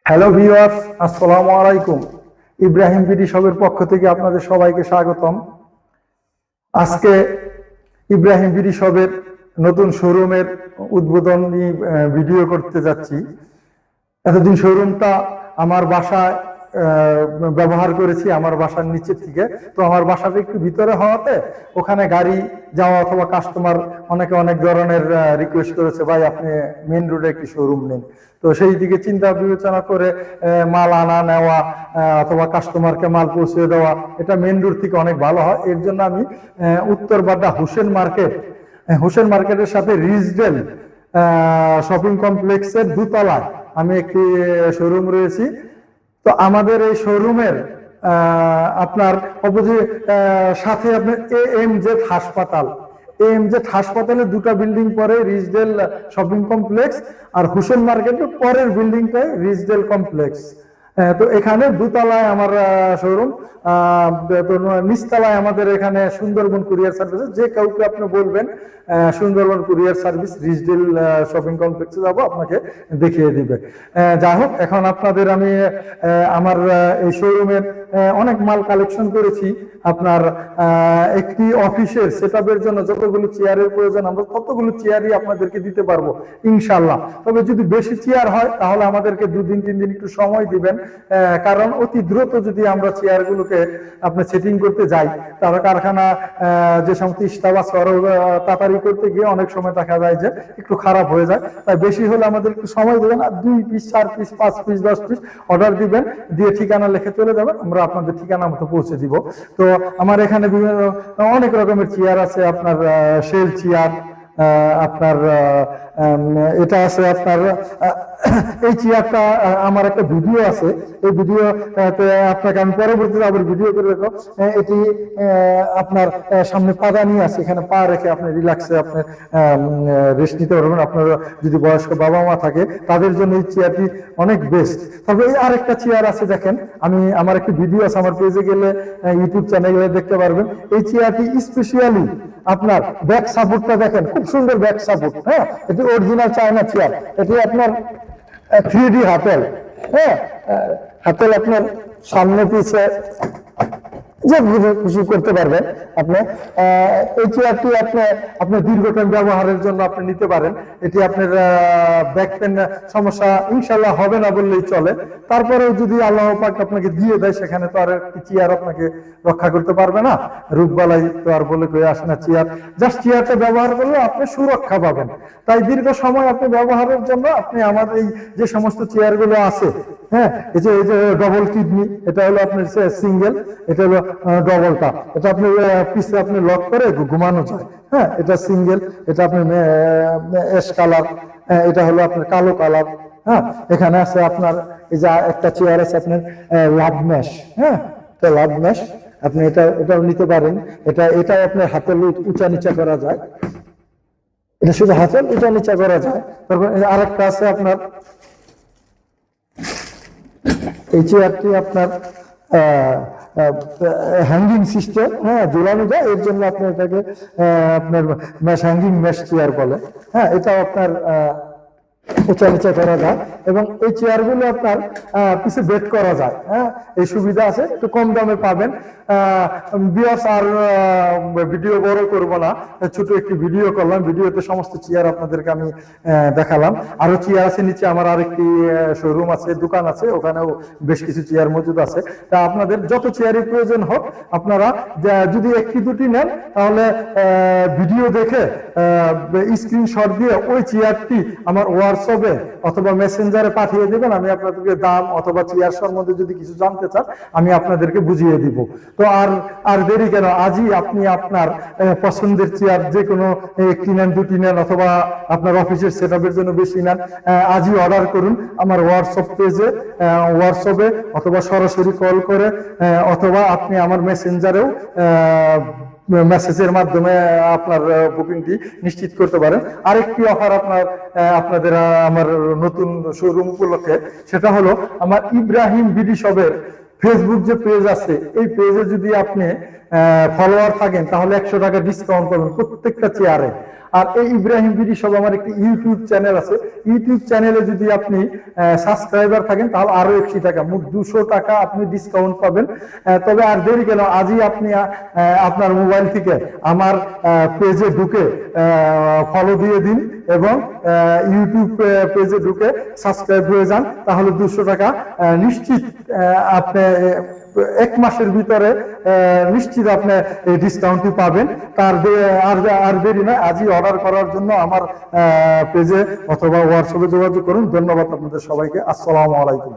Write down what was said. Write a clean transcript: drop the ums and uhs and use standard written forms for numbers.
Hello viewers, আসসালামু আলাইকুম। Ibrahim BD শপের পক্ষ থেকে আপনাদের সবাইকে স্বাগতম। আজকে ইব্রাহিম বিডি শপের নতুন শোরুমের উদ্বোধনী ভিডিও করতে যাচ্ছি। এতদিন শোরুমটা আমার বাসায় ব্যবহার করেছি, আমার বাসার নিচের থেকে। তো আমার বাসাটা একটু ভিতরে হওয়াতে ওখানে গাড়ি যাওয়া অথবা কাস্টমার অনেকে অনেক ধরনের রিকোয়েস্ট করেছে, ভাই আপনি মেন রোডে একটি শোরুম নেন। তো সেই দিকে চিন্তা বিবেচনা করে মাল আনা নেওয়া অথবা কাস্টমারকে মাল পৌঁছে দেওয়া, এটা মেন রোড থেকে অনেক ভালো হয়। এর জন্য আমি উত্তর বাড্ডা হোসেন মার্কেটের সাথে রিজডেল শপিং কমপ্লেক্সের দোতলায় আমি একটি শোরুম রয়েছি। তো আমাদের এই শোরুমের আপনার অপোজিট সাথে আপনার এএমজেড হাসপাতালের দুটা বিল্ডিং পরে রিজডেল শপিং কমপ্লেক্স, আর হোসেন মার্কেটের পরের বিল্ডিংটাই রিজডেল কমপ্লেক্স। তো এখানে দোতলায় আমার শোরুম, তো নিচতলায় আমাদের এখানে সুন্দরবন কুরিয়ার সার্ভিস। যে কাউকে আপনি বলবেন সুন্দরবন কুরিয়ার সার্ভিস রিজডেল শপিং কমপ্লেক্সে যাবো, আপনাকে দেখিয়ে দিবে। যাই হোক, এখন আপনাদের আমি আমার এই শোরুমের অনেক মাল কালেকশন করেছি। আপনার একটি অফিসের সেটআপের জন্য যতগুলো চেয়ারের প্রয়োজন আমরা ততগুলো চেয়ারই আপনাদেরকে দিতে পারবো ইনশাল্লাহ। তবে যদি বেশি চেয়ার হয় তাহলে আমাদেরকে 2 দিন 3 দিন একটু সময় দিবেন, কারণ অতি দ্রুত যদি আমরা চেয়ারগুলোকে আপনি সেটিং করতে যাই, তার কারখানা যে সমস্ত স্টাফ আছে তাড়াতাড়ি করতে গিয়ে অনেক সময় দেখা যায় যে একটু খারাপ হয়ে যায়। তাই বেশি হলে আমাদের একটু সময় দেবেন, আর 2 piece 4 piece 5 piece 10 piece order দিবেন, দিয়ে ঠিকানা লিখে চলে যাবেন, আমরা আপনাদের ঠিকানা মতো পৌঁছে দিব। তো আমার এখানে বিভিন্ন অনেক রকমের চেয়ার আছে। আপনার শেল চেয়ার, আপনার এটা আছে আপনার এই চেয়ারটা, আমার একটা ভিডিও আছে, এই ভিডিও আপনাকে আমি পরবর্তীতে আবার ভিডিও করে রাখবো। এটি আপনার সামনে পাদানি আছে, এখানে পা রেখে আপনি রিল্যাক্সে আপনি রেস্ট নিতে পারবেন। আপনার যদি বয়স্ক বাবা মা থাকে তাদের জন্য এই চেয়ারটি অনেক বেস্ট। তবে এই আরেকটা চেয়ার আছে, দেখেন আমার একটি ভিডিও আছে, আমার পেজে গেলে ইউটিউব চ্যানেলে দেখতে পারবেন। এই চেয়ারটি স্পেশালি আপনার ব্যাক সাপোর্টটা দেখেন, খুব সুন্দর ব্যাক সাপোর্ট। হ্যাঁ, এটি অরিজিনাল চায়না চেয়ার। এটি আপনার 3D হাতেল। হ্যাঁ, হাতেল আপনার সামনে পিছে যে খুশি করতে পারবেন আপনি। এই চেয়ারটি আপনার দীর্ঘক্ষণ ব্যবহারের জন্য আপনি নিতে পারেন। এটি আপনার ব্যাক পেন সমস্যা ইনশাল্লাহ হবে না বললেই চলে। তারপরেও যদি আল্লাহ পাক আপনাকে দিয়ে দেয়, সেখানে তো আর একটি চেয়ার আপনাকে রক্ষা করতে পারবে না। রূপবালাই তো আর বলে কয়ে আসে না চেয়ার। জাস্ট চেয়ারটা ব্যবহার করলে আপনি সুরক্ষা পাবেন। তাই দীর্ঘ সময় আপনি ব্যবহারের জন্য আপনি আমার এই যে সমস্ত চেয়ারগুলো আছে, হ্যাঁ, এই যে ডবল কিডনি, এটা হলো আপনার সিঙ্গেল, এটা হলো ডবলটা। এটা আপনি পিছে আপনি লক করে ঘুমানো যায়। হ্যাঁ, এটা সিঙ্গেল, এটা আপনার অ্যাশ কালার, এটা হলো আপনার কালো কালার। হ্যাঁ, এখানে আছে আপনার এই যে একটা চেয়ার আছে আপনার লাভ ম্যাশ। হ্যাঁ, এটা লাভ ম্যাশ, আপনি এটাও নিতে পারেন। এটাও আপনার হাতের উঁচা নিচা করা যায়। এটা শুধু হাতের উঁচা নিচা করা যায়। তারপর আরেকটা আছে আপনার এই চেয়ারটি আপনার হ্যাঙ্গিং সিস্টেম। হ্যাঁ, ঝুলানো যায়, এর জন্য আপনি এটাকে আপনার হ্যাঙ্গিং মেশ চেয়ার বলে। হ্যাঁ, এটাও আপনার উঁচা নিচা করা যায়, এবং এই চেয়ারগুলো আপনার পিছে বেড করা যায়। হ্যাঁ, এই সুবিধা আছে, একটু কম দামে পাবেন। ভিউয়ার্স, আর ভিডিও বড় করব না, ছোট একটি ভিডিও করলাম। ভিডিওতে সমস্ত চেয়ার আপনাদেরকে আমি দেখালাম। আরো চেয়ার আছে নিচে, আমার আরেকটি শোরুম আছে, দোকান আছে, ওখানেও বেশ কিছু চেয়ার মজুদ আছে। তা আপনাদের যত চেয়ারের প্রয়োজন হোক, আপনারা যদি একটি দুটি নেন তাহলে ভিডিও দেখে স্ক্রিনশট দিয়ে ওই চেয়ারটি আমার হোয়াটসঅ্যাপে অথবা মেসেঞ্জারে পাঠিয়ে দেবেন। আমি আপনাদেরকে দাম অথবা চেয়ার সম্বন্ধে যদি কিছু জানতে চান আমি আপনাদেরকে বুঝিয়ে দিব। তো আর দেরি কেন, আজই আপনি আপনার পছন্দের চেয়ার যে কোনো একটি নেন, দুটি নেন, অথবা আপনার অফিসের সেটআপের জন্য বেশি নেন, আজই অর্ডার করুন আমার হোয়াটসঅ্যাপ পেজে, হোয়াটসঅ্যাপে, অথবা সরাসরি কল করে, অথবা আপনি আমার মেসেঞ্জারেও মেসেজের মাধ্যমে আপনার বুকিংটি নিশ্চিত করতে পারেন। আরেকটি অফার আপনাদের আমার নতুন শোরুম উপলক্ষে, সেটা হলো আমার ইব্রাহিম বিডি শপের ফেসবুক যে পেজ আছে, এই পেজে যদি আপনি ফলোয়ার থাকেন তাহলে 100 টাকা ডিসকাউন্ট পাবেন প্রত্যেকটা চেয়ারে। আর এই ইব্রাহিম বিডি শপ আমার একটি ইউটিউব চ্যানেল আছে, ইউটিউব চ্যানেলে যদি আপনি সাবস্ক্রাইবার থাকেন তাহলে আরো 100 টাকা, মোট 200 টাকা আপনি ডিসকাউন্ট পাবেন। তবে আর দেরি কেন, আজই আপনি আপনার মোবাইল থেকে আমার পেজে ঢুকে ফলো দিয়ে দিন এবং ইউটিউব পেজে ঢুকে সাবস্ক্রাইব হয়ে যান, তাহলে 200 টাকা নিশ্চিত আপনি 1 মাসের ভিতরে নিশ্চিত আপনি এই ডিসকাউন্টটি পাবেন। আর দেরি নয়, আজই অর্ডার করার জন্য আমার পেজে অথবা হোয়াটসঅ্যাপে যোগাযোগ করুন। ধন্যবাদ আপনাদের সবাইকে। আসসালামু আলাইকুম।